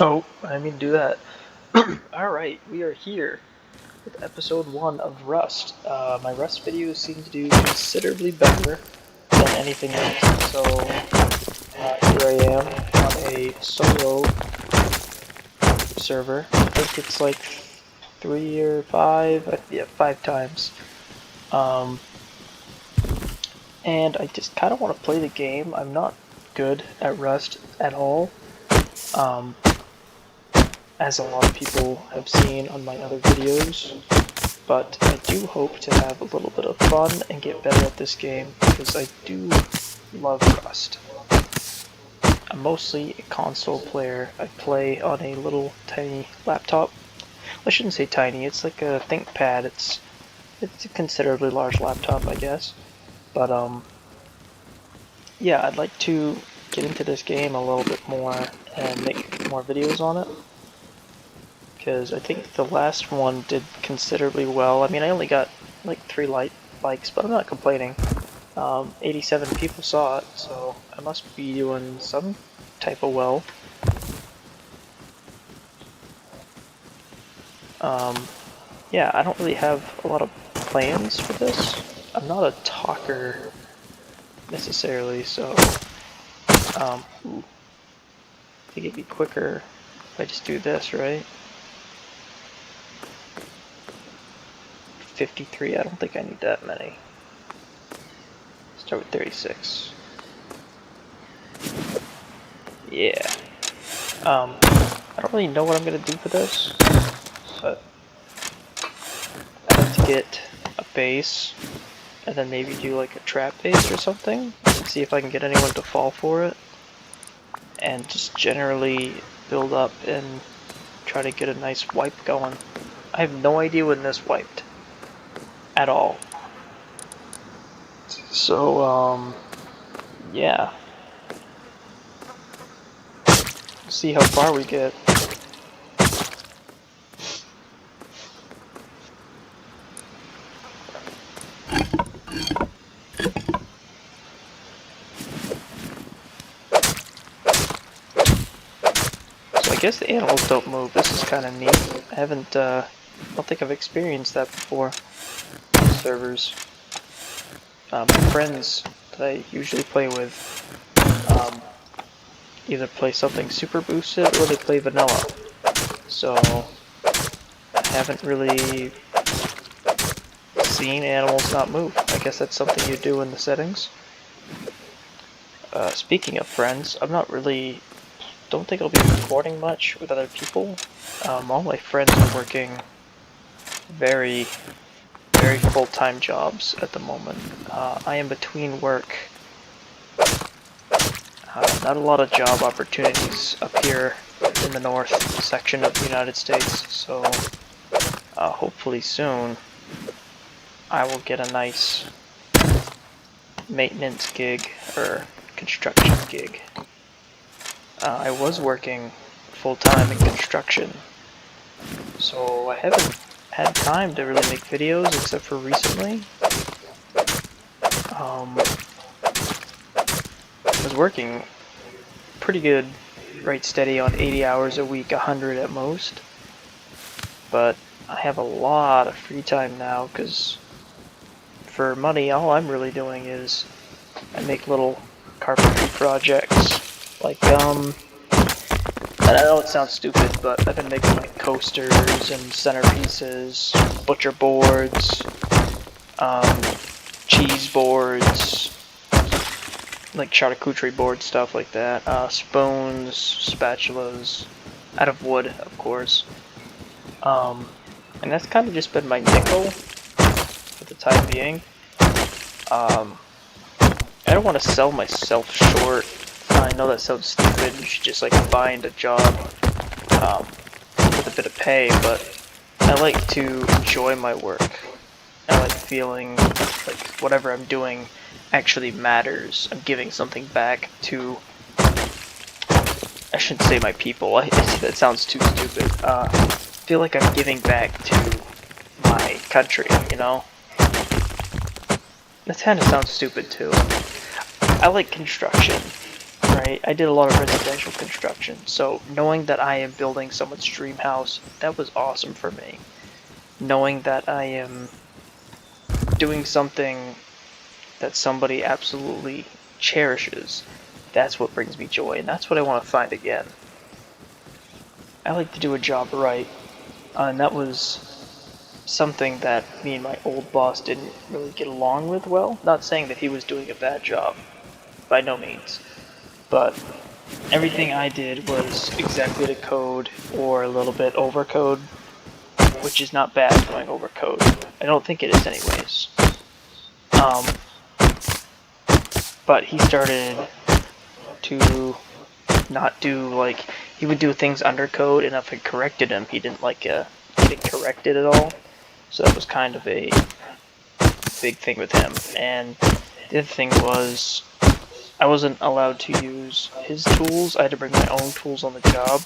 Oh, I mean do that. Alright, we are here with episode 1 of Rust. My Rust videos seem to do considerably better than anything else, so here I am on a solo server. I think it's like 3 or 5, yeah, 5 times. Um, and I just kind of want to play the game. I'm not good at Rust at all. Um, as a lot of people have seen on my other videos, but I do hope to have a little bit of fun and get better at this game because I do love Rust. I'm mostly a console player. I play on a little tiny laptop. I shouldn't say tiny, it's like a ThinkPad. It's a considerably large laptop, I guess. But yeah, I'd like to get into this game a little bit more and make more videos on it, because I think the last one did considerably well. I mean, I only got like 3 likes, but I'm not complaining. 87 people saw it, so I must be doing some type of well. Yeah, I don't really have a lot of plans for this. I'm not a talker necessarily, so ooh, I think it'd be quicker if I just do this, right? 53, I don't think I need that many. Start with 36. Yeah. I don't really know what I'm gonna do for this, but I'd like to get a base, and then maybe do like a trap base or something, and see if I can get anyone to fall for it, and just generally build up and try to get a nice wipe going. I have no idea when this wiped at all. So, yeah. See how far we get. So I guess the animals don't move. This is kind of neat. I don't think I've experienced that before. Servers. My friends that I usually play with either play something super boosted or they play vanilla. So I haven't really seen animals not move. I guess that's something you do in the settings. Speaking of friends, don't think I'll be recording much with other people. All my friends are working very full-time jobs at the moment. I am between work. Not a lot of job opportunities up here in the north section of the United States, so hopefully soon I will get a nice maintenance gig or construction gig. I was working full-time in construction, so I haven't had time to really make videos except for recently. I was working pretty good, right steady on 80 hours a week, 100 at most. But I have a lot of free time now because for money, all I'm really doing is I make little carpentry projects. Like, and I know it sounds stupid, but I've been making like coasters and centerpieces, butcher boards, cheese boards, like charcuterie board stuff like that, spoons, spatulas, out of wood, of course. And that's kind of just been my nickel for the time being. I don't want to sell myself short. I know that sounds stupid. You should just like find a job with a bit of pay, but I like to enjoy my work. I like feeling like whatever I'm doing actually matters. I'm giving something back to, I shouldn't say my people, that sounds too stupid. I feel like I'm giving back to my country, you know? That kind of sounds stupid too. I like construction, right? right? I did a lot of residential construction, so knowing that I am building someone's dream house, that was awesome for me. Knowing that I am doing something that somebody absolutely cherishes, that's what brings me joy, and that's what I want to find again. I like to do a job right, and that was something that me and my old boss didn't really get along with well. Not saying that he was doing a bad job, by no means, but everything I did was exactly to code or a little bit over code, which is not bad going over code. I don't think it is anyways. But he started to not do, like, he would do things under code, and if I corrected him, he didn't like getting corrected at all. So that was kind of a big thing with him. And the other thing was, I wasn't allowed to use his tools. I had to bring my own tools on the job.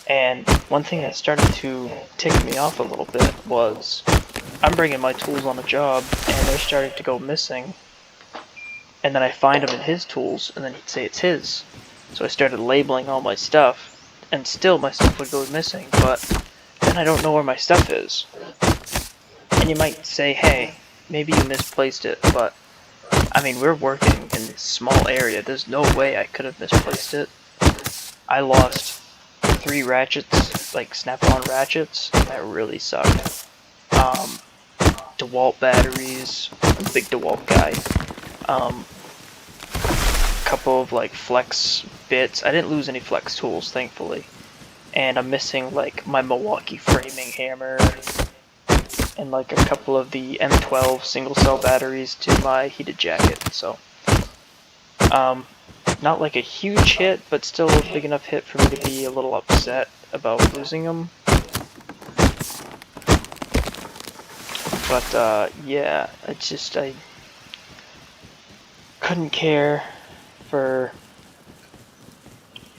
And one thing that started to tick me off a little bit was, I'm bringing my tools on the job, and they're starting to go missing. And then I find them in his tools, and then he'd say it's his. So I started labeling all my stuff, and still my stuff would go missing, but then I don't know where my stuff is. And you might say, hey, maybe you misplaced it, but I mean, we're working in this small area. There's no way I could have misplaced it. I lost 3 ratchets, like snap-on ratchets, and that really sucked. DeWalt batteries, I'm a big DeWalt guy. Couple of like flex bits. I didn't lose any flex tools, thankfully. And I'm missing like my Milwaukee framing hammer and like a couple of the M12 single cell batteries to my heated jacket. So, not like a huge hit, but still a big enough hit for me to be a little upset about losing them. But yeah, it's just I couldn't care for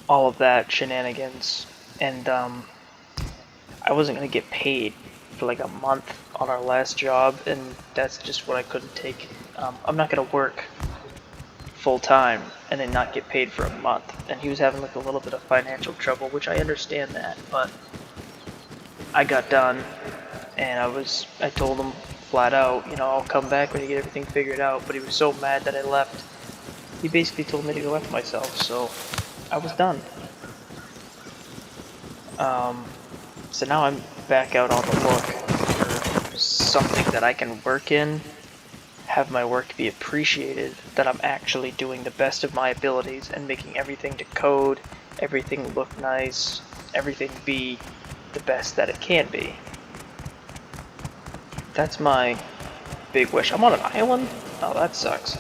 all of that shenanigans, and I wasn't gonna get paid for like a month on our last job, and that's just what I couldn't take. I'm not gonna work full time and then not get paid for a month, and he was having like a little bit of financial trouble, which I understand that, but I got done, and I told him flat out, you know, I'll come back when you get everything figured out, but he was so mad that I left. He basically told me to go F myself, so I was done. So now I'm back out on the look for something that I can work in, have my work be appreciated, that I'm actually doing the best of my abilities and making everything to code, everything look nice, everything be the best that it can be. That's my big wish. I'm on an island? Oh, that sucks.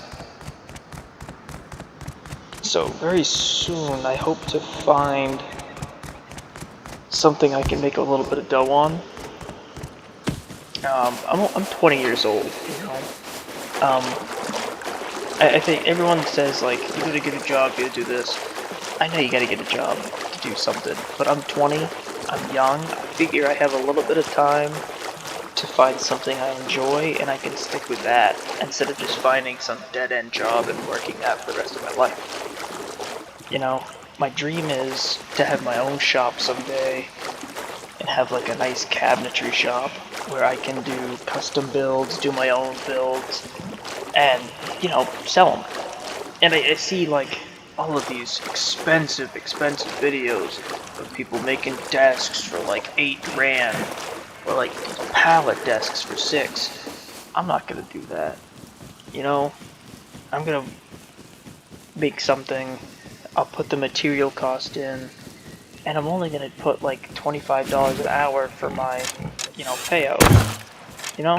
So very soon I hope to find something I can make a little bit of dough on. I'm 20 years old, you know. I think everyone says like, you gotta get a job, you gotta do this. I know you gotta get a job to do something, but I'm 20, I'm young, I figure I have a little bit of time to find something I enjoy, and I can stick with that, instead of just finding some dead-end job and working that for the rest of my life. You know, my dream is to have my own shop someday, and have like a nice cabinetry shop, where I can do custom builds, do my own builds, and, you know, sell them. And I see like all of these expensive videos of people making desks for like 8 grand, or like pallet desks for 6. I'm not gonna do that. You know, I'm gonna make something, I'll put the material cost in, and I'm only gonna put like $25 an hour for my, you know, payout. You know,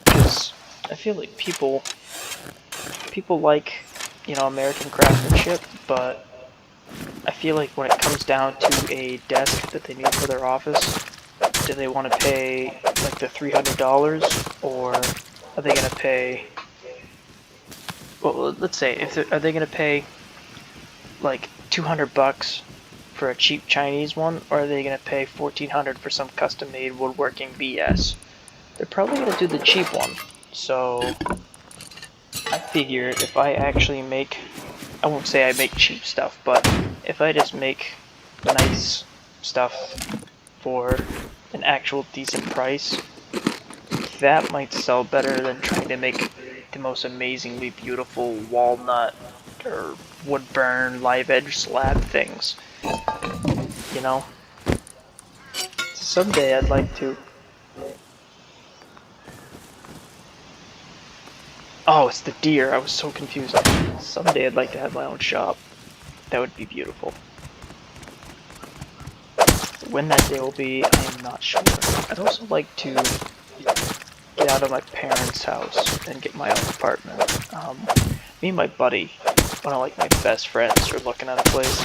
because I feel like people like, you know, American craftsmanship, but I feel like when it comes down to a desk that they need for their office, do they want to pay like the $300, or are they gonna pay? Well, let's say are they gonna pay like $200 for a cheap Chinese one, or are they gonna pay $1,400 for some custom-made woodworking BS? They're probably gonna do the cheap one. So I figure if I actually make I won't say I make cheap stuff, but if I just make nice stuff for an actual decent price, that might sell better than trying to make the most amazingly beautiful walnut or wood burn live edge slab things. You know? Someday I'd like to. Oh, it's the deer. I was so confused. Someday I'd like to have my own shop. That would be beautiful. When that day will be, I am not sure. I'd also like to get out of my parents' house and get my own apartment. Me and my buddy, one of like my best friends, are looking at a place,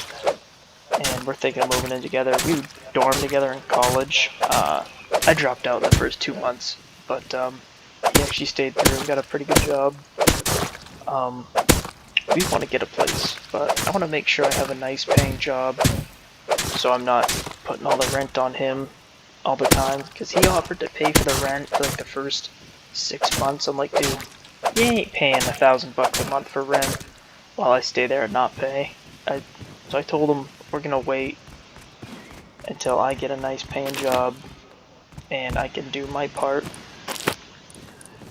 and we're thinking of moving in together. We dormed together in college. I dropped out the first 2 months, but he actually stayed through and got a pretty good job. We want to get a place, but I want to make sure I have a nice paying job, so I'm not putting all the rent on him all the time, because he offered to pay for the rent for like the first 6 months. I'm like, dude, you ain't paying $1,000 a month for rent while I stay there and not pay. So I told him we're gonna wait until I get a nice paying job and I can do my part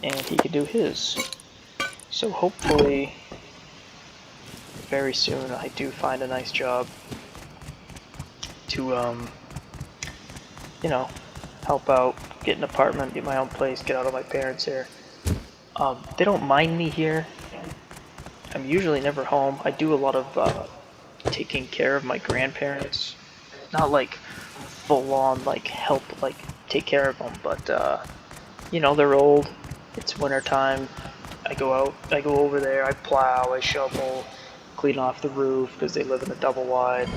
and he can do his. So hopefully very soon I do find a nice job to you know, help out, get an apartment, get my own place, get out of my parents' here. They don't mind me here. I'm usually never home. I do a lot of taking care of my grandparents. Not like full on like help like take care of them, but you know, they're old. It's winter time. I go over there, I plow, I shovel, clean off the roof because they live in a double wide.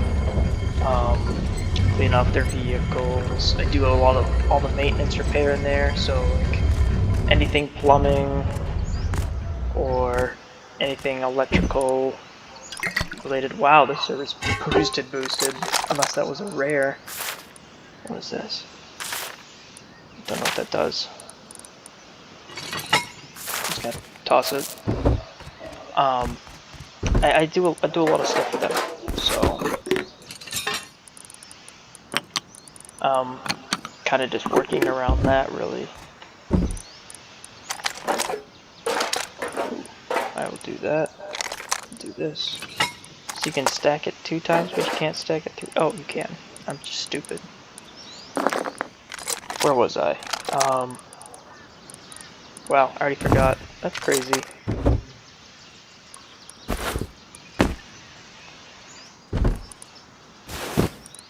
Clean off their vehicles. I do a lot of all the maintenance repair in there, so like anything plumbing or anything electrical related. Wow, the server's boosted, unless that was a rare. What is this? Don't know what that does. Just gonna toss it. I do a lot of stuff with them, so kind of just working around that really. I will do that. Do this. So you can stack it 2 times, but you can't stack it 3. Oh, you can. I'm just stupid. Where was I? Wow, I already forgot. That's crazy.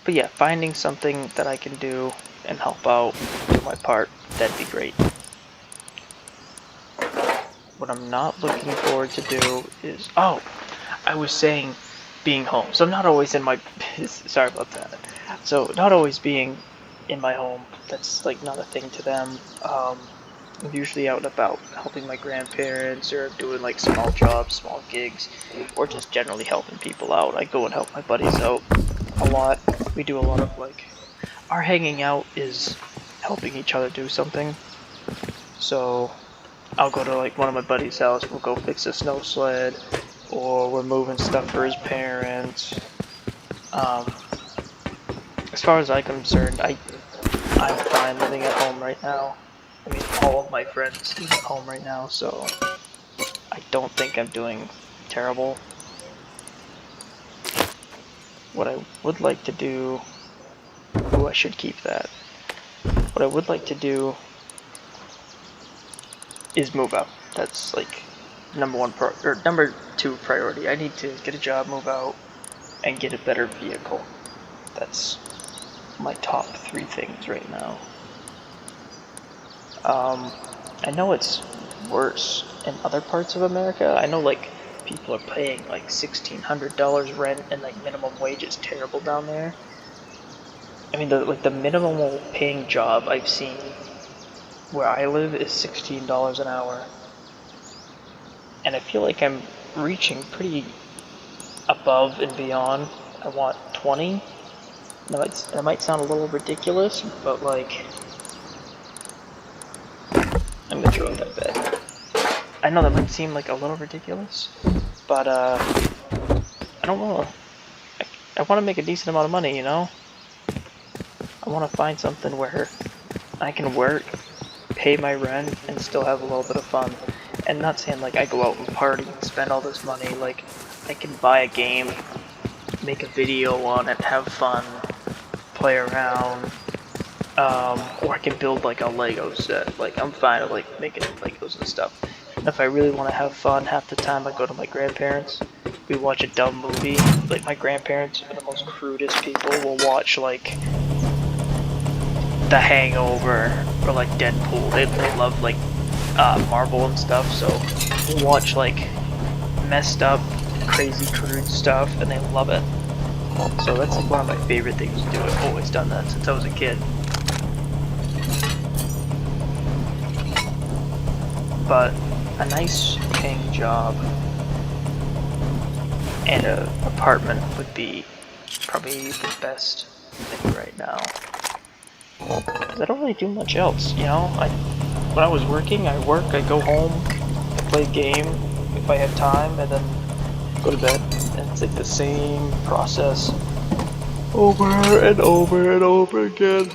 But yeah, finding something that I can do and help out, do my part, that'd be great. What I'm not looking forward to do is, oh, I was saying being home. So I'm not always in my, sorry about that. So not always being in my home, that's like not a thing to them. I'm usually out and about helping my grandparents or doing like small jobs, small gigs, or just generally helping people out. I go and help my buddies out a lot. We do a lot of like, our hanging out is helping each other do something. So I'll go to like one of my buddies' house, we'll go fix a snow sled, or we're moving stuff for his parents. As far as I'm concerned, I'm fine living at home right now. I mean, all of my friends live at home right now, so I don't think I'm doing terrible. What I would like to do, oh, I should keep that. What I would like to do is move out. That's like number 2 priority. I need to get a job, move out, and get a better vehicle. That's my top 3 things right now. I know it's worse in other parts of America. I know like people are paying like $1,600 rent and like minimum wage is terrible down there. I mean, the minimum paying job I've seen where I live is $16 an hour. And I feel like I'm reaching pretty above and beyond. I want 20. That might sound a little ridiculous, but like, I'm gonna throw out that bet. I know that might seem like a little ridiculous, but I don't want to. I want to make a decent amount of money, you know? I want to find something where I can work, pay my rent, and still have a little bit of fun. And not saying like I go out and party and spend all this money, like I can buy a game, make a video on it, have fun, play around, or I can build like a Lego set. Like I'm fine with like making Legos and stuff. And if I really want to have fun, half the time I go to my grandparents. We watch a dumb movie. Like my grandparents are the most crudest people. Will watch like The Hangover or like Deadpool. They love like Marvel and stuff. So we'll watch like messed up, crazy, crude stuff, and they love it. So that's like one of my favorite things to do. I've always done that since I was a kid. But a nice paying job and an apartment would be probably the best thing right now. Because I don't really do much else, you know? When I was working, I work, I go home, I play a game if I have time, and then go to bed. And it's like the same process over and over and over again.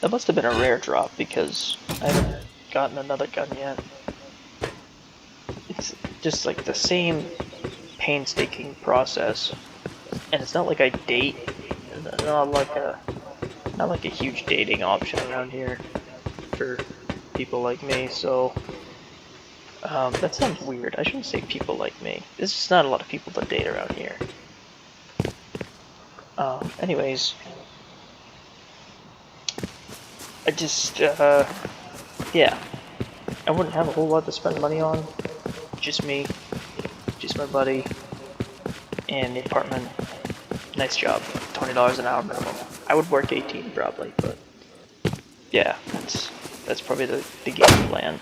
That must have been a rare drop because I haven't gotten another gun yet. It's just like the same painstaking process, and it's not like I date. Not like a huge dating option around here for people like me. So that sounds weird. I shouldn't say people like me. There's just not a lot of people that date around here. Anyways, I just yeah, I wouldn't have a whole lot to spend money on. Just me, just my buddy, and the apartment. Nice job. $20 an hour minimum. I would work 18 probably, but yeah, that's probably the game plan.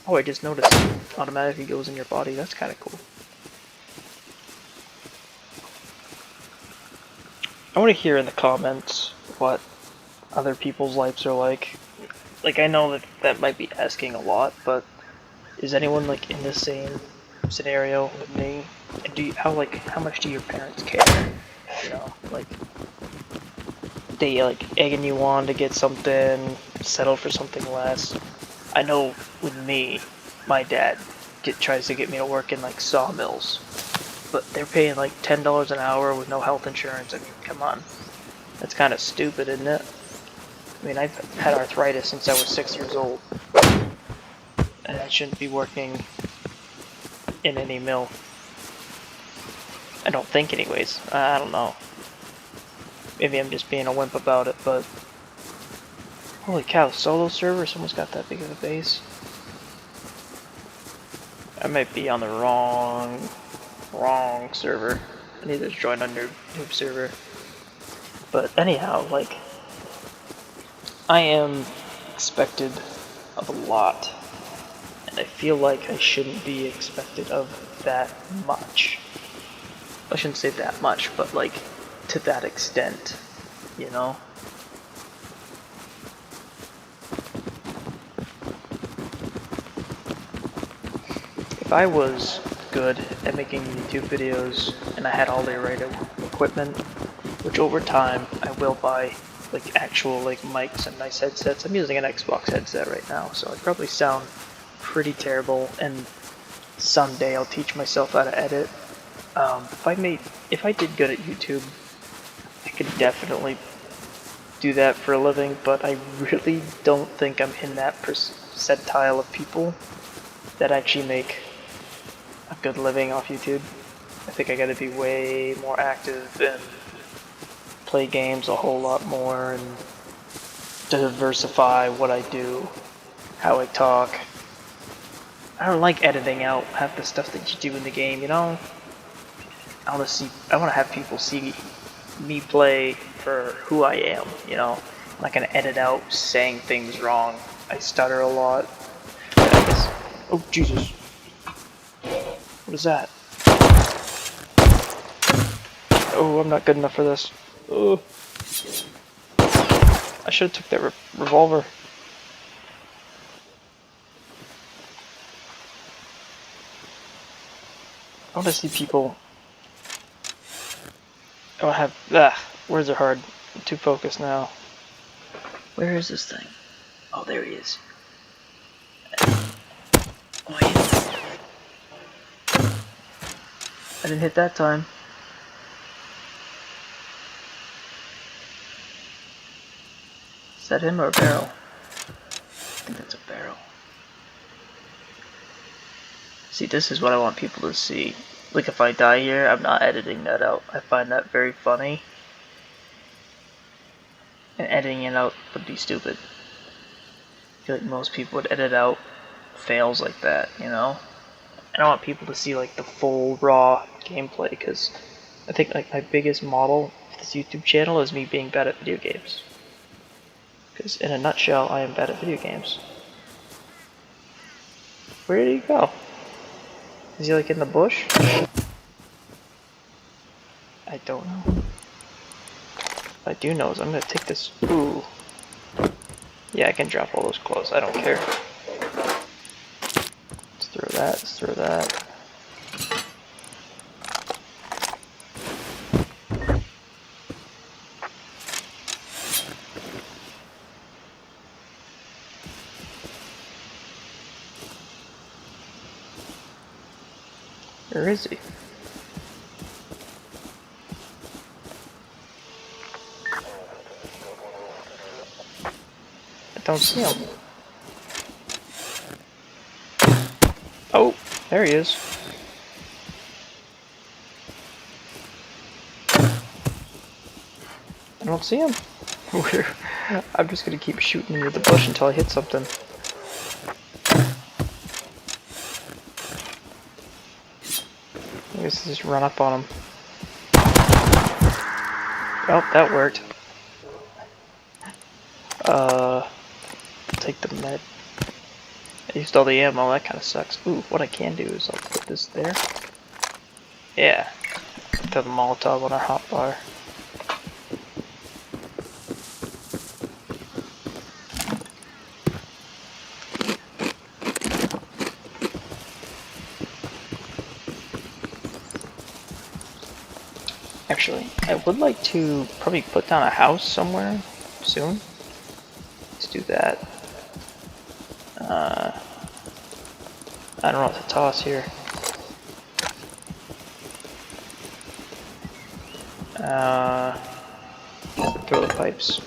Oh, I just noticed it automatically goes in your body. That's kind of cool. I want to hear in the comments what other people's lives are like. Like, I know that might be asking a lot, but is anyone like in the same scenario with me? And how much do your parents care? You know, like they like egging you on to get something, settle for something less. I know with me, my dad tries to get me to work in like sawmills, but they're paying like $10 an hour with no health insurance. I mean, come on, that's kind of stupid, isn't it? I mean, I've had arthritis since I was 6 years old, and I shouldn't be working in any mill. I don't think, anyways. I don't know. Maybe I'm just being a wimp about it, but holy cow, solo server? Someone's got that big of a base. I might be on the wrong server. I need to join a noob server. But anyhow, like, I am expected of a lot, and I feel like I shouldn't be expected of that much. I shouldn't say that much, but like, to that extent, you know? If I was good at making YouTube videos and I had all the right equipment, which over time I will buy like actual like mics and nice headsets. I'm using an Xbox headset right now, so I probably sound pretty terrible, and someday I'll teach myself how to edit. If I did good at YouTube, I could definitely do that for a living, but I really don't think I'm in that percentile of people that actually make a good living off YouTube. I think I gotta be way more active and play games a whole lot more and diversify what I do, how I talk. I don't like editing out half the stuff that you do in the game, you know? I want to have people see me play for who I am, you know? I'm not gonna edit out saying things wrong. I stutter a lot. Oh, Jesus. What is that? Oh, I'm not good enough for this. Oh. I should have took that revolver. I want to see people. I want to have. Ah, words are hard. I'm too focused now. Where is this thing? Oh, there he is. Oh, I didn't hit that time. Is that him or a barrel? I think that's a barrel. See, this is what I want people to see. Like, if I die here, I'm not editing that out. I find that very funny. And editing it out would be stupid. I feel like most people would edit out fails like that, you know? I don't want people to see, like, the full, raw gameplay, because I think, like, my biggest model of this YouTube channel is me being bad at video games. Because, in a nutshell, I am bad at video games. Where did he go? Is he, like, in the bush? I don't know. What I do know is I'm gonna take this. Ooh. Yeah, I can drop all those clothes. I don't care. Let's throw that. Let's throw that. Where is he? I don't see him. Oh, there he is. I don't see him. I'm just gonna keep shooting into the bush until I hit something. I guess just run up on him. Well, that worked. Take the med. I used all the ammo, that kind of sucks. Ooh, what I can do is I'll put this there. Yeah. Throw the Molotov on our hotbar. Actually, I would like to probably put down a house somewhere soon. Let's do that. I don't know what to toss here. Throw the pipes.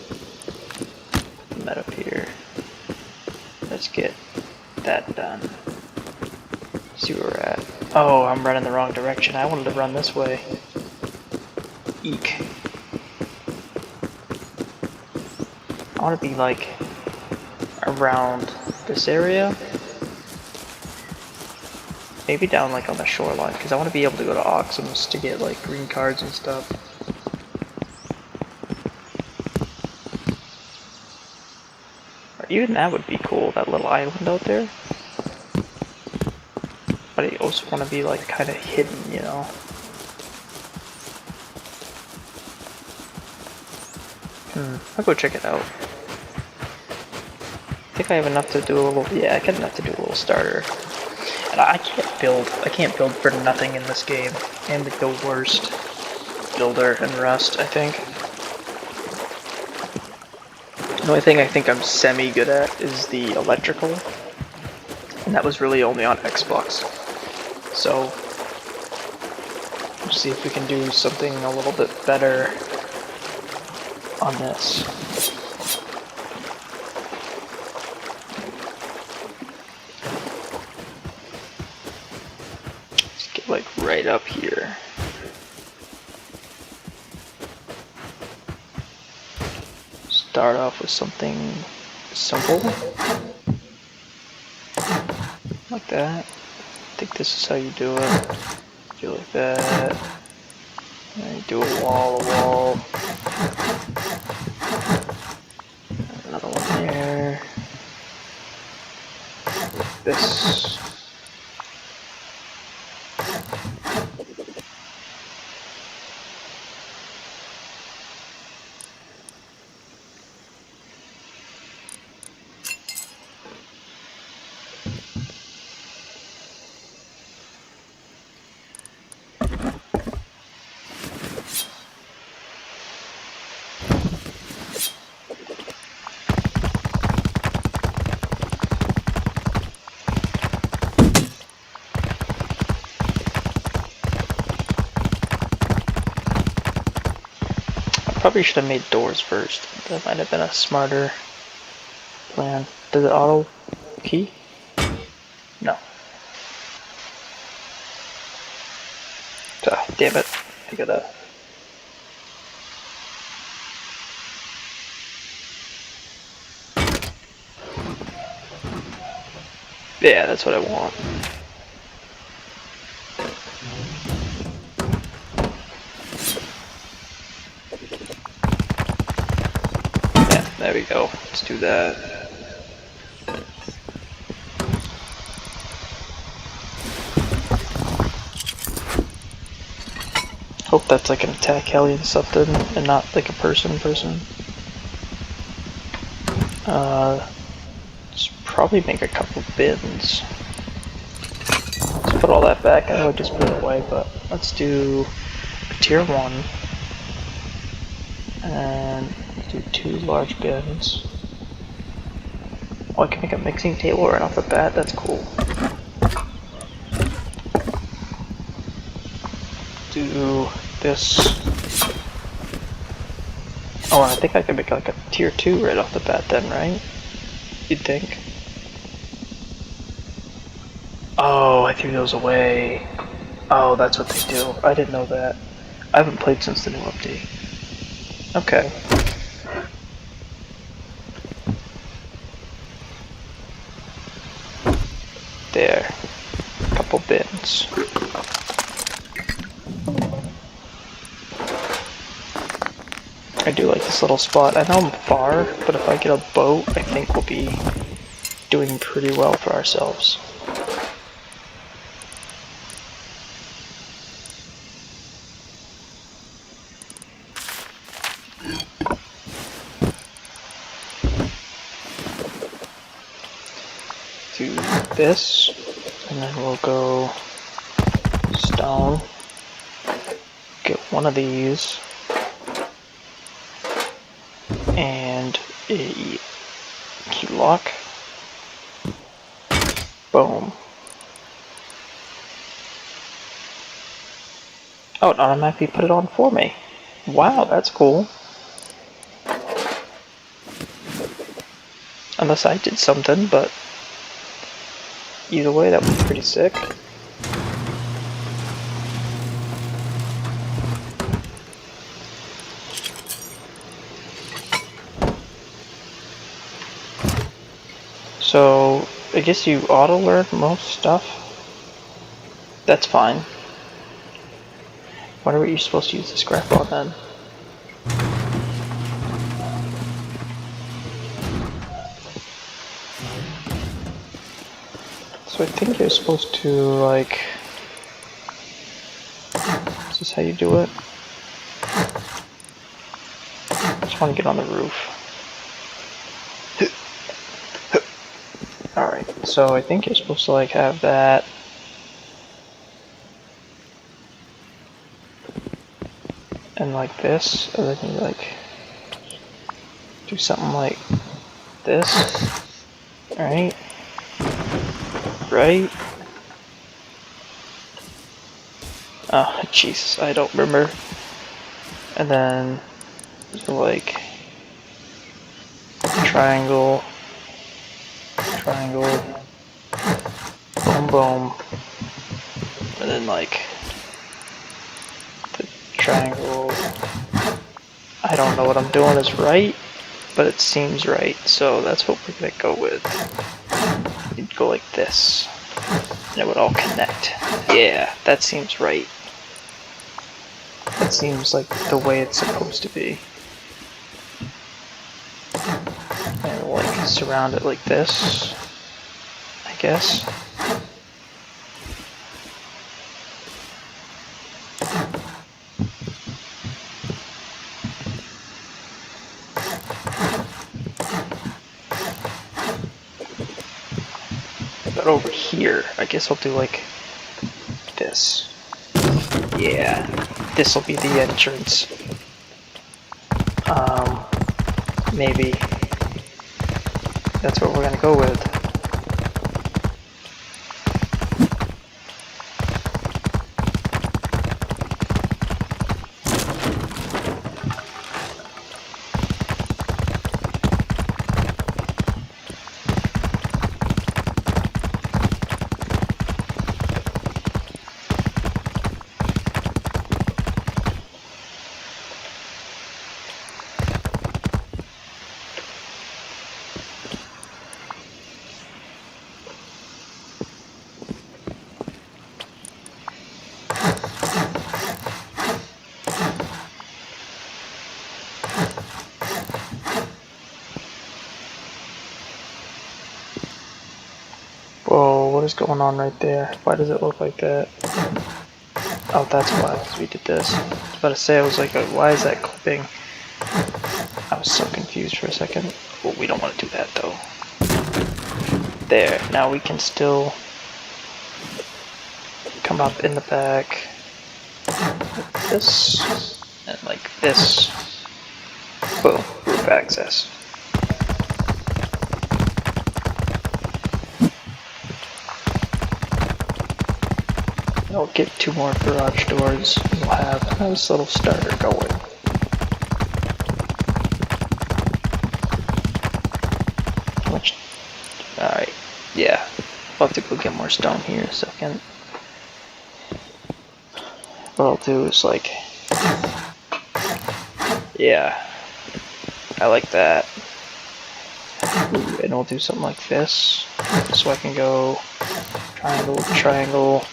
Put that up here. Let's get that done. See where we're at. Oh, I'm running the wrong direction. I wanted to run this way. Eek. I want to be like around this area. Maybe down like on the shoreline, because I want to be able to go to Oxums to get like green cards and stuff. Or even that would be cool, that little island out there. But I also want to be like kind of hidden, you know. I'll go check it out. I think I have enough to do a little. Yeah, I got enough to do a little starter. And I can't build for nothing in this game. I'm like the worst builder in Rust, I think. The only thing I think I'm semi-good at is the electrical. And that was really only on Xbox. So, we'll see if we can do something a little bit better on this. Let's get like right up here. Start off with something simple. Like that. I think this is how you do it. Do it like that. And you do a wall. Another one there. Like this. probably should have made doors first. That might have been a smarter plan. Does it auto key? No. Ah, damn it. I gotta... Yeah, that's what I want. Yeah, there we go. Let's do that. Hope that's like an attack heli and something, and not like a person. Let's probably make a couple bins. Let's put all that back. I would just put it away, but let's do a tier 1. And do 2 large bins. Oh, I can make a mixing table right off the bat. That's cool. Do this. Oh, and I think I can make like a tier 2 right off the bat then, right? You'd think. Oh, I threw those away. Oh, that's what they do. I didn't know that. I haven't played since the new update. Okay. There. Couple bins. I do like this little spot. I know I'm far, but if I get a boat, I think we'll be doing pretty well for ourselves. Do this, and then we'll go stone. Get one of these. And a key lock. Boom. Oh, it automatically put it on for me. Wow, that's cool. Unless I did something, but either way, that was pretty sick. So, I guess you auto-learn most stuff. That's fine. Wonder what you're supposed to use the scrap on then. So I think you're supposed to, like... Is this how you do it? I just want to get on the roof. Alright, so I think you're supposed to like have that. And like this, and then you like do something like this. Right? Right? Oh, Jesus, I don't remember. And then do like triangle. Triangle, boom, boom, and then like the triangle. I don't know what I'm doing is right, but it seems right, so that's what we're gonna go with. You'd go like this, and it would all connect. Yeah, that seems right. That seems like the way it's supposed to be. And we'll like surround it like this, I guess. But over here, I guess I'll do like this. Yeah, this will be the entrance. Maybe. That's what we're gonna go with. what is going on right there? Why does it look like that? Oh, that's why, because we did this. I was about to say, I was like, why is that clipping? I was so confused for a second. Well, we don't want to do that though. There, now we can still come up in the back like this, and like this. Boom, roof access. I'll get 2 more garage doors, and we'll have a nice little starter going. Alright, yeah. I'll have to go get more stone here in a second. What I'll do is like, yeah, I like that. And we'll do something like this, so I can go triangle, triangle,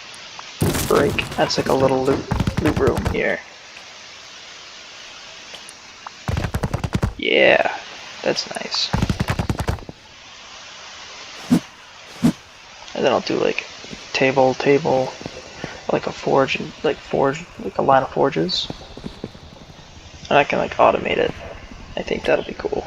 break. That's like a little loot room here. Yeah, that's nice. And then I'll do like table, like a forge, like a line of forges. And I can like automate it. I think that'll be cool.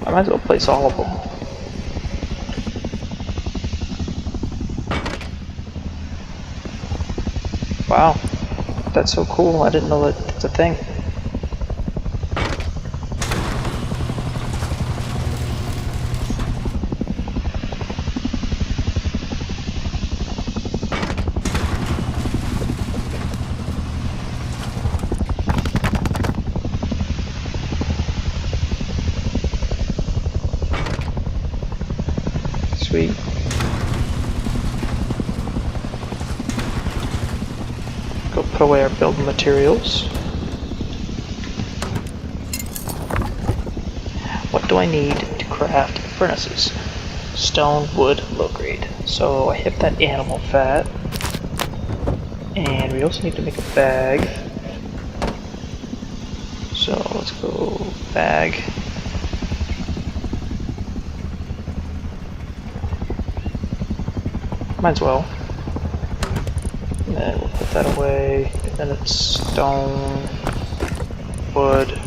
I might as well place all of them. Wow, that's so cool. I didn't know that it's a thing. Sweet. Go put away our building materials. What do I need to craft furnaces? Stone, wood, low grade. So I hit that animal fat. And we also need to make a bag. So let's go bag. Might as well. And then we'll put that away. And then it's stone, wood.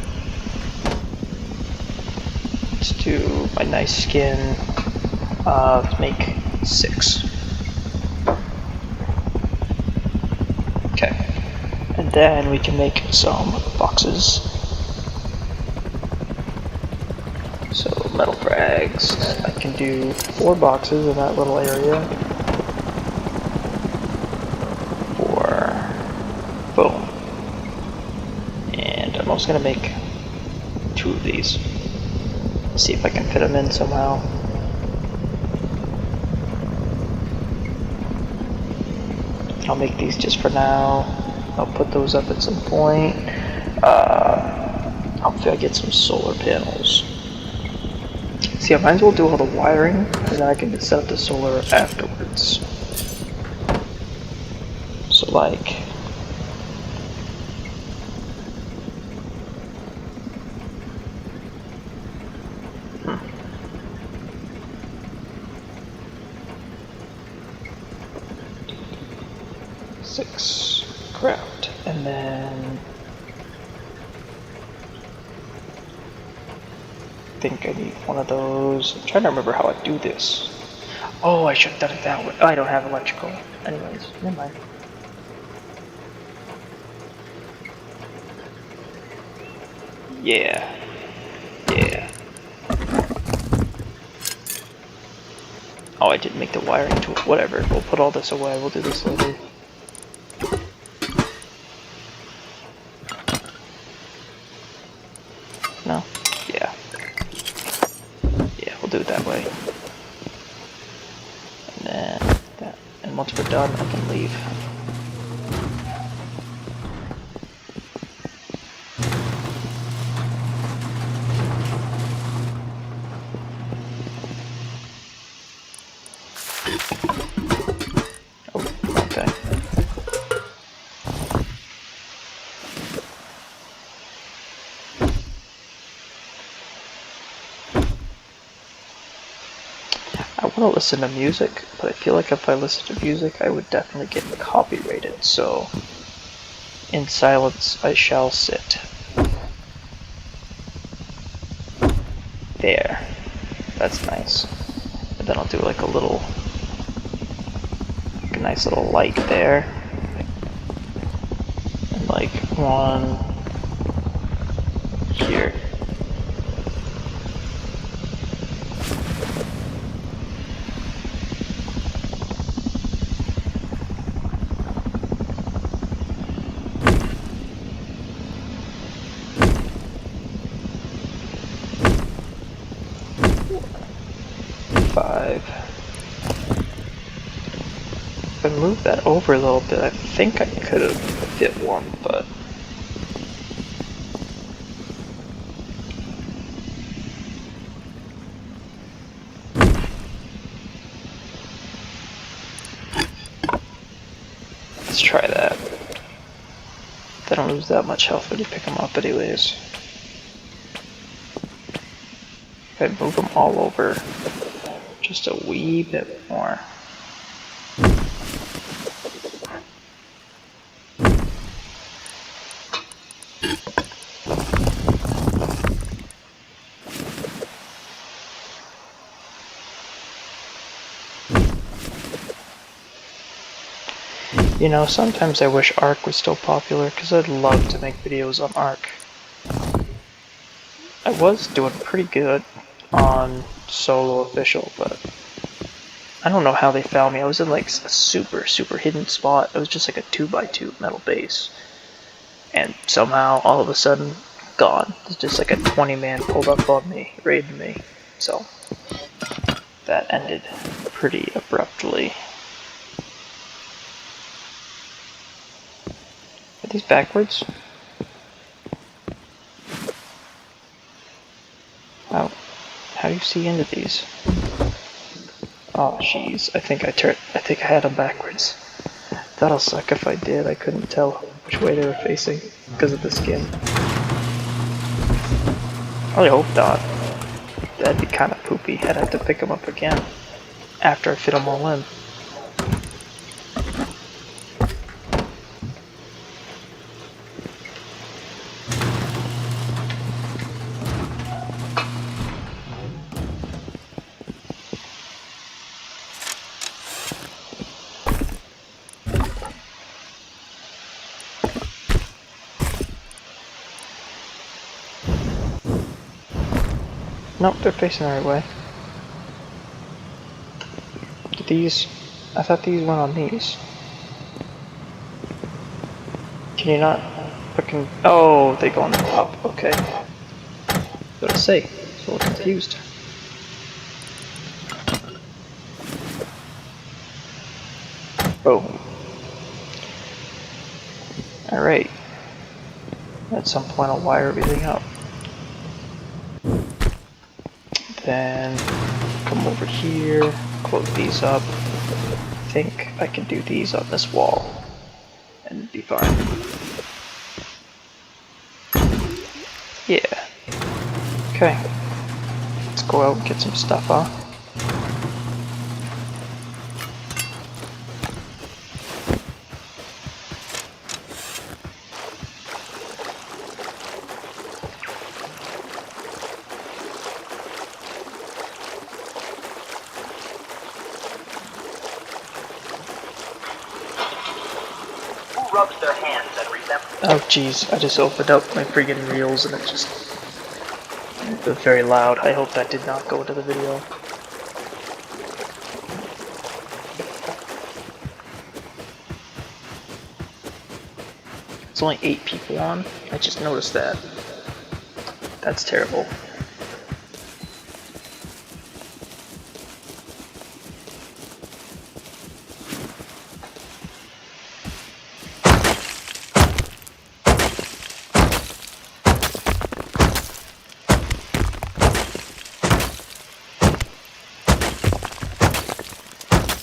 Let's do my nice skin. Let's make 6. Okay. And then we can make some boxes. So metal frags. I can do 4 boxes in that little area. Boom. And I'm also going to make 2 of these. See if I can fit them in somehow. I'll make these just for now. I'll put those up at some point. Hopefully I get some solar panels. See, I might as well do all the wiring, and then I can set up the solar afterwards. So like, 6 craft, and then I think I need one of those. I'm trying to remember how I do this. Oh, I should have done it that way. Oh, I don't have electrical. Anyways, never mind. Yeah. Yeah. Oh, I didn't make the wiring tool. Whatever. We'll put all this away. We'll do this later. No? Yeah. Yeah, we'll do it that way. And then that. And once we're done, I can leave. want to listen to music, but I feel like if I listen to music, I would definitely get copyrighted, so in silence I shall sit. There. That's nice. And then I'll do like a nice little light there. And like one here. If I move that over a little bit, I think I could have fit one, but let's try that. They don't lose that much health when you pick them up anyways. If I move them all over just a wee bit more. You know, sometimes I wish Ark was still popular, because I'd love to make videos on Ark. I was doing pretty good on Solo Official, but I don't know how they found me. I was in like a super hidden spot. It was just like a 2x2 metal base. And somehow, all of a sudden, gone. It's just like a 20-man pulled up on me, raided me. So, that ended pretty abruptly. Are these backwards? How do you see into these? Oh jeez, I think I had them backwards. That'll suck if I did. I couldn't tell which way they were facing because of the skin. I hope not. That'd be kind of poopy. I'd have to pick them up again after I fit them all in. Nope, they're facing the right way. These, I thought these went on these. Can you not fucking, oh, they go on the top, okay. What to say? So I'm confused. Boom. Alright. At some point I'll wire everything up. Then come over here, close these up. I think I can do these on this wall and be fine. Yeah. Okay. Let's go out and get some stuff, huh? Rubs their hands and resembles. Oh jeez, I just opened up my friggin' reels and it was very loud. I hope that did not go into the video. It's only 8 people on. I just noticed that. That's terrible.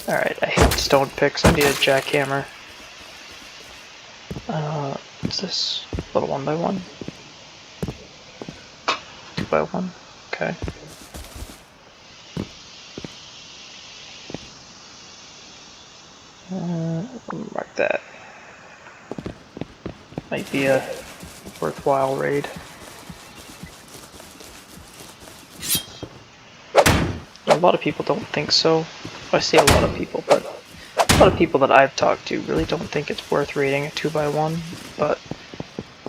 Alright, I hate stone picks. I need a jackhammer. What's this? Little 1x1? 2x1? Okay. Mark that. Might be a worthwhile raid. A lot of people don't think so. I say a lot of people, but a lot of people that I've talked to really don't think it's worth raiding a 2x1, but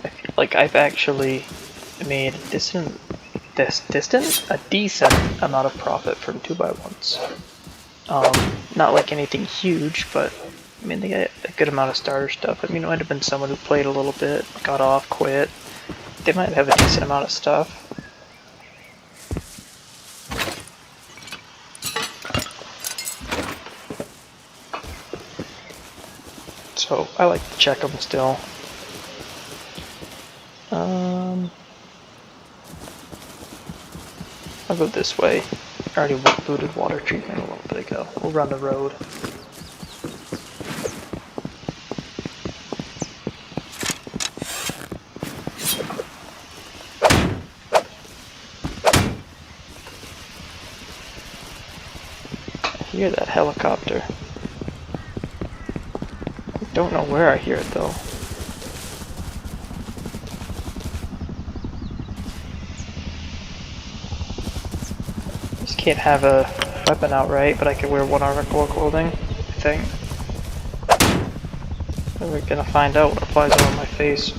I feel like I've actually made a decent amount of profit from 2x1s. Not like anything huge, but I mean, they get a good amount of starter stuff. I mean, it might have been someone who played a little bit, got off, quit. They might have a decent amount of stuff. So I like to check them still. I'll go this way. I already looted water treatment a little bit ago. We'll run the road. I hear that helicopter. I don't know where I hear it though. Just can't have a weapon outright, but I can wear one article of clothing, I think. We're gonna find out what applies over my face.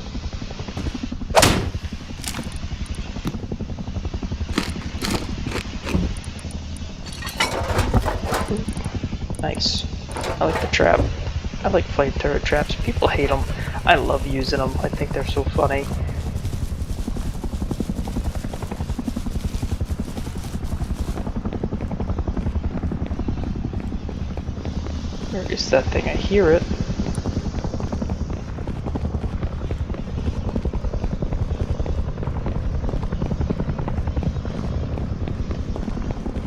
Nice. I like the trap. I like flame turret traps. People hate them. I love using them. I think they're so funny. Where is that thing? I hear it.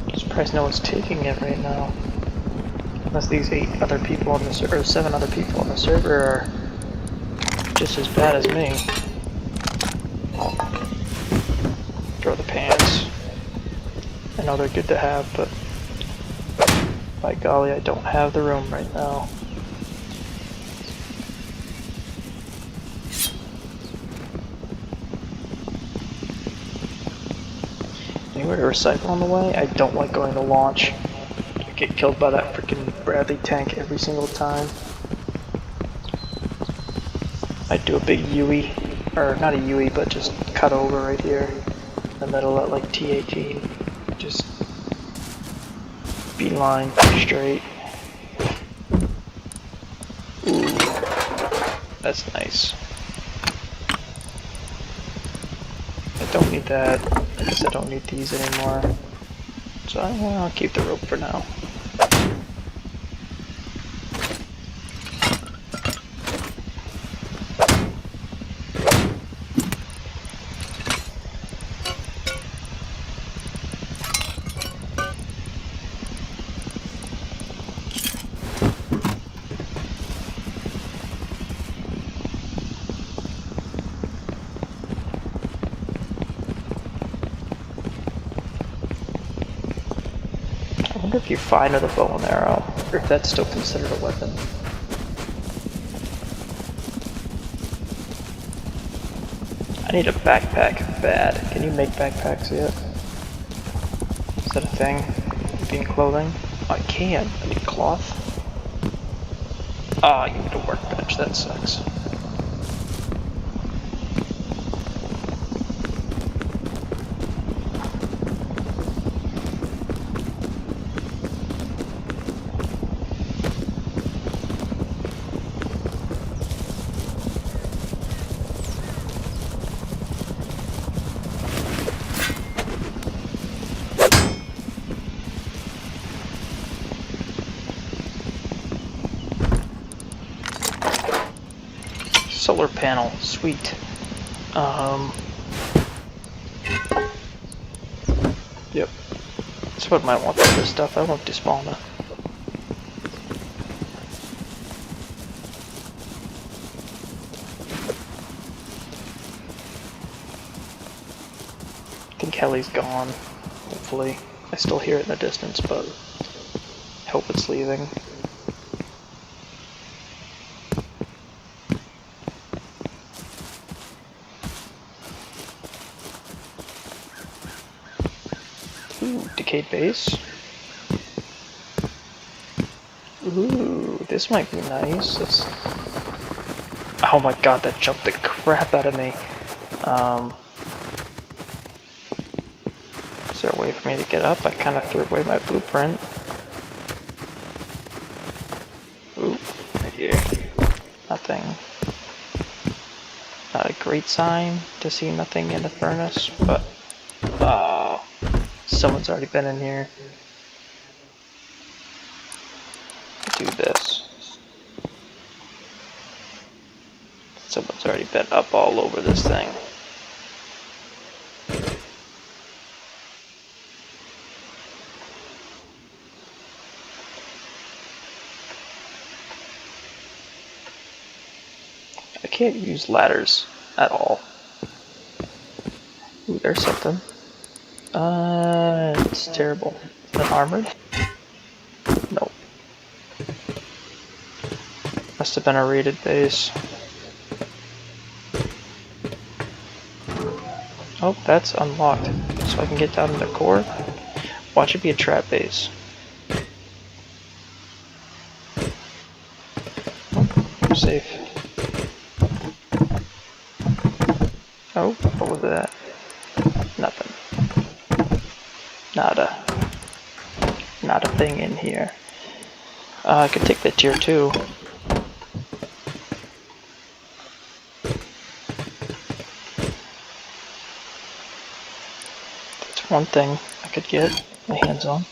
I'm surprised no one's taking it right now. Unless these 8 other people on the server, or 7 other people on the server are just as bad as me. Throw the pants. I know they're good to have, but by golly, I don't have the room right now. Anywhere to recycle on the way? I don't like going to launch. I get killed by that freaking Bradley tank every single time. I do a big Yui, or not a Yui, but just cut over right here in the middle at like T18. Just beeline straight. Ooh, that's nice. I don't need that. I guess I don't need these anymore. So I'll keep the rope for now. I wonder if you're fine with a bow and arrow, or if that's still considered a weapon. I need a backpack bad. Can you make backpacks yet? Is that a thing? Being clothing? Oh, I can. I need cloth. Ah, you need a workbench. That sucks. Solar panel, sweet. Yep. That's what I might want for this stuff. I won't despawn it. I think Kelly's gone, hopefully. I still hear it in the distance, but I hope it's leaving. Ooh, decayed base. Ooh, this might be nice. Oh my god, that jumped the crap out of me. Is there a way for me to get up? I kind of threw away my blueprint. Ooh, right here. Nothing. Not a great sign to see nothing in the furnace, but someone's already been in here. Do this. Someone's already been up all over this thing. I can't use ladders at all. Ooh, there's something. It's terrible. Is it armored? Nope. Must have been a raided base. Oh, that's unlocked. So I can get down to the core. Watch it be a trap base. I'm safe. Oh, what was that? Nothing. Not a thing in here. I could take the tier 2. That's one thing I could get my hands on.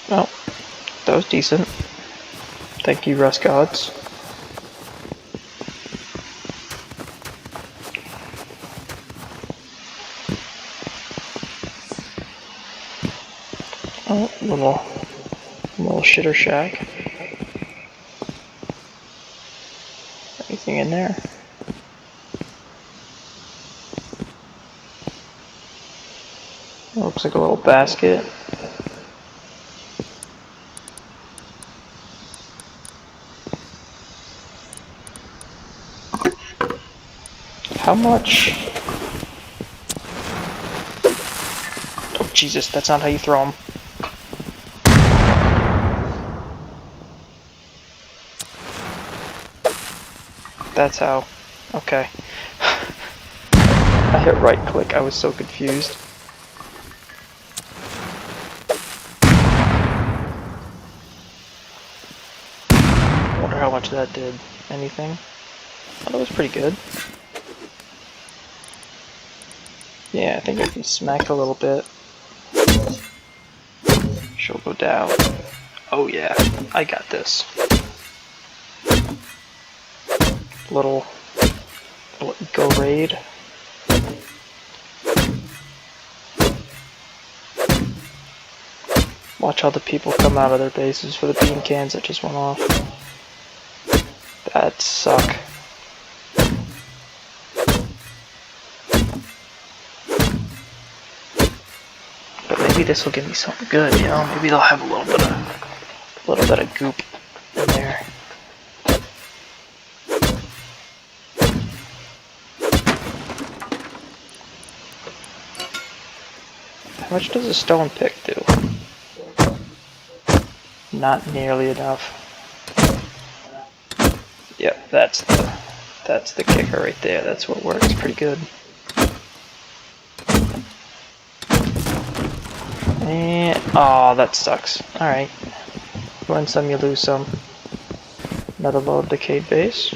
Well, that was decent. Thank you, Rust Gods. Oh, little shitter shack. Anything in there? Looks like a little basket. How much? Oh Jesus, that's not how you throw them. That's how. Okay. I hit right click, I was so confused. Wonder how much that did. Anything? Oh, that was pretty good. Yeah, I think if you smack a little bit, she'll go down. Oh yeah, I got this. Little eco raid. Watch how the people come out of their bases for the bean cans that just went off. That suck. But maybe this will give me something good, you know? Maybe they'll have a little bit of goop in there. How much does a stone pick do? Not nearly enough. Yep, that's the kicker right there. That's what works pretty good. And oh, that sucks. All right, you win some, you lose some. Another low decayed base.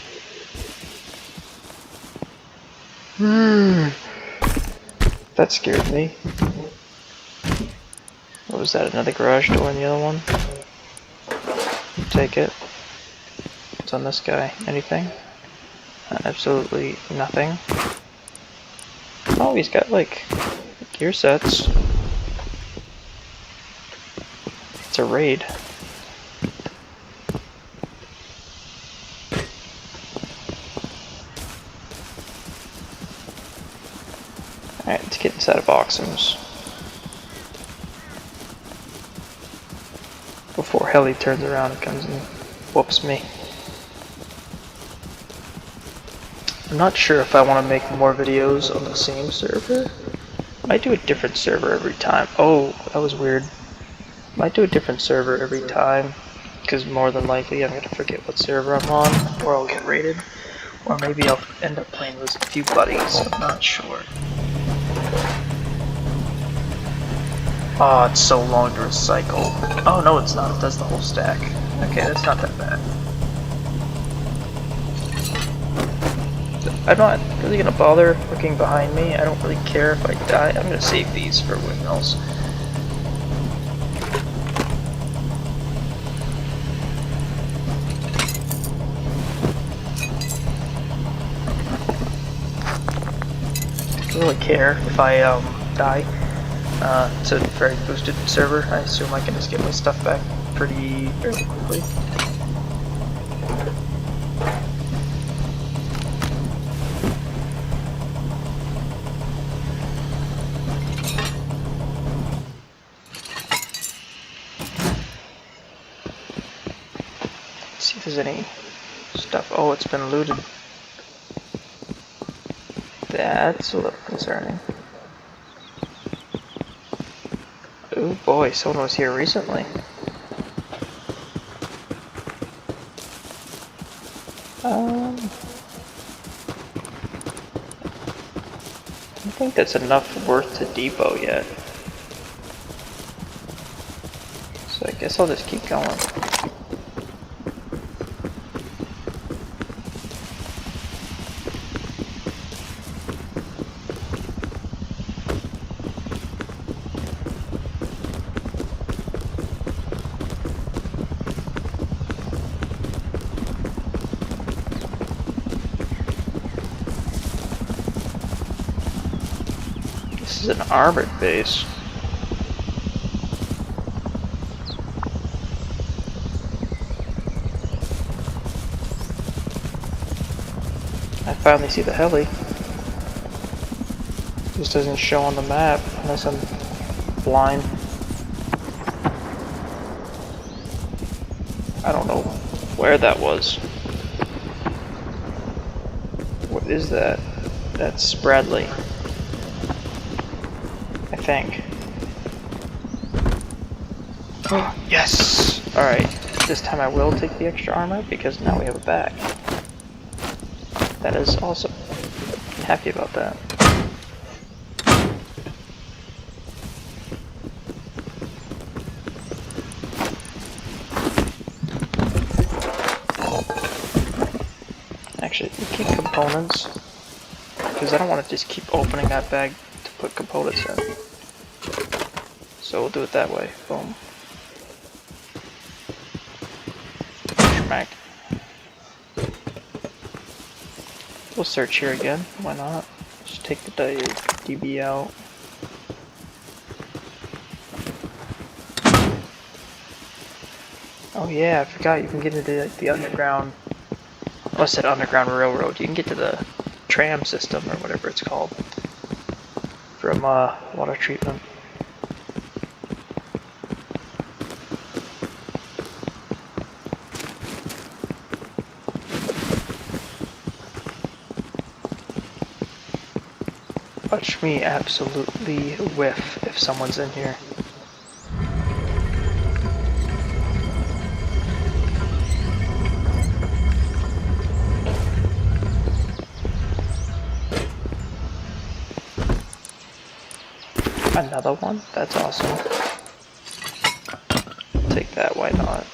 That scared me. What was that? Another garage door in the other one? Take it. What's on this guy? Anything? Absolutely nothing. Oh, he's got like gear sets. It's a raid. Alright, let's get inside of Oxums. before Heli turns around and comes and whoops me. I'm not sure if I want to make more videos on the same server. Might do a different server every time. Oh, that was weird. Might do a different server every time, because more than likely I'm going to forget what server I'm on, or I'll get raided. Or maybe I'll end up playing with a few buddies, I'm not sure. Oh, it's so long to recycle. Oh no, it's not, it does the whole stack. Okay, that's not that bad. I'm not really gonna bother looking behind me. I don't really care if I die. I'm gonna save these for windmills. I don't really care if I die. It's a very boosted server. I assume I can just get my stuff back fairly quickly. See if there's any stuff. Oh, it's been looted. That's a little concerning. Oh boy, someone was here recently. I don't think that's enough worth to depot yet. So I guess I'll just keep going. This is an armored base. I finally see the heli. This doesn't show on the map unless I'm blind. I don't know where that was. What is that? That's Bradley. I think. Oh, yes! Alright, this time I will take the extra armor because now we have a bag. That is awesome. I'm happy about that. Actually, we keep components because I don't want to just keep opening that bag to put components in. So we'll do it that way. Boom. Schmack. We'll search here again. Why not? Just take the DB out. Oh yeah, I forgot you can get into the underground. Oh, I said underground railroad. You can get to the tram system or whatever it's called from water treatment. Watch me absolutely whiff if someone's in here. Another one? That's awesome. Take that, why not?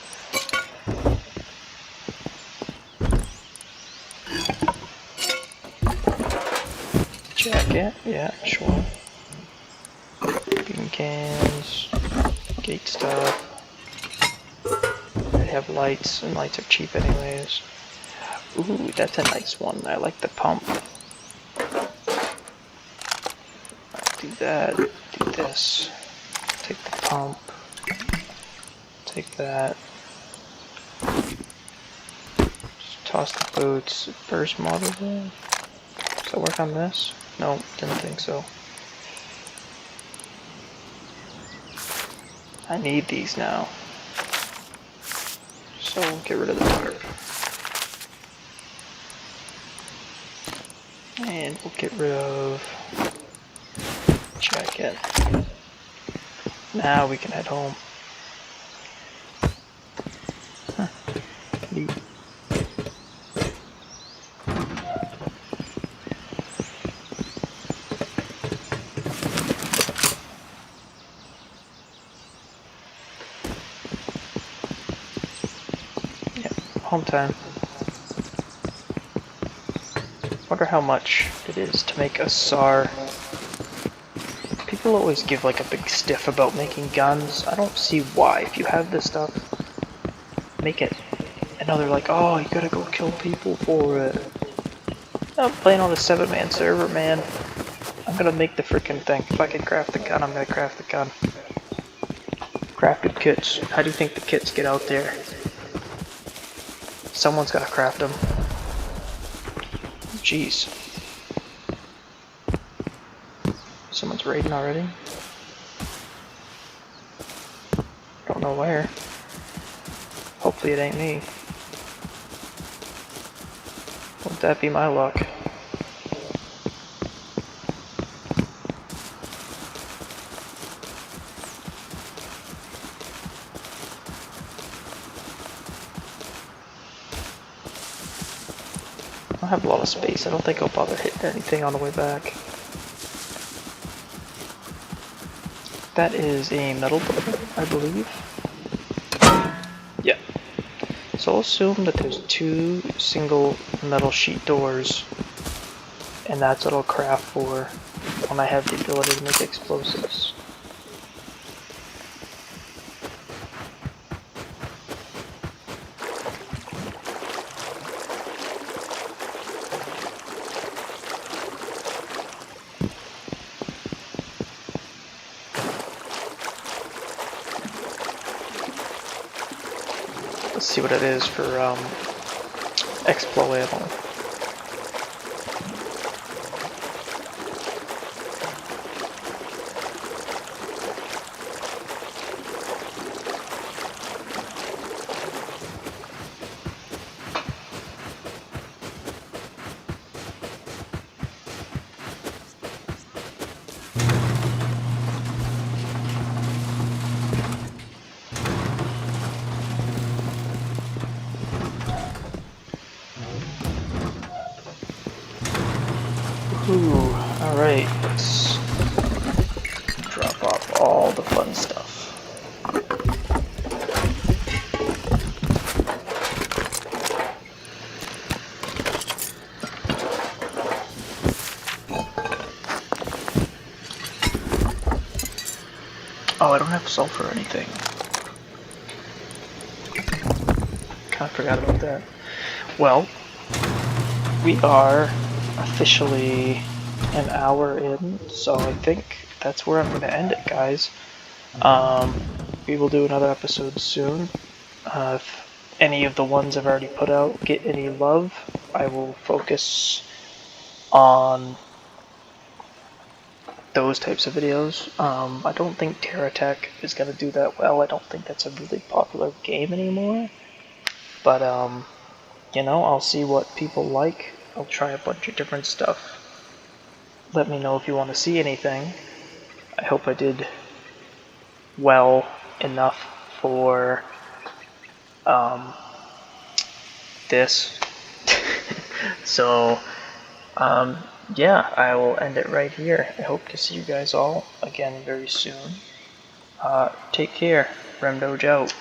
Jacket, yeah, sure. Bean cans, gate stuff. They have lights, and lights are cheap anyways. Ooh, that's a nice one. I like the pump. Do that, do this. Take the pump. Take that. Just toss the boots. First model there. Does that work on this? No, didn't think so. I need these now. So we'll get rid of the tarp. And we'll get rid of jacket. Now we can head home. Huh. Neat. Yep, home time. Wonder how much it is to make a SAR. People always give like a big stiff about making guns. I don't see why. If you have this stuff, make it. And now they're like, oh, you gotta go kill people for it. I'm playing on a 7-man server, man. I'm gonna make the freaking thing. If I can craft the gun, I'm gonna craft the gun. Crafted kits. How do you think the kits get out there? Someone's gotta craft them. Jeez. Someone's raiding already? Don't know where. Hopefully it ain't me. Won't that be my luck? I have a lot of space. I don't think I'll bother hitting anything on the way back. That is a metal door, I believe. Yeah. So I'll assume that there's 2 single metal sheet doors, and that's what I'll craft for when I have the ability to make explosives. Let's see what it is for Explo ammo. Ooh, alright, let's drop off all the fun stuff. Oh, I don't have sulfur or anything. Kinda forgot about that. Well, we are officially an hour in, so I think that's where I'm going to end it, guys. We will do another episode soon. If any of the ones I've already put out get any love, I will focus on those types of videos. I don't think TerraTech is going to do that well. I don't think that's a really popular game anymore. But, you know, I'll see what people like. I'll try a bunch of different stuff. Let me know if you want to see anything. I hope I did well enough for this. So, yeah, I will end it right here. I hope to see you guys all again very soon. Take care. Remdoge out.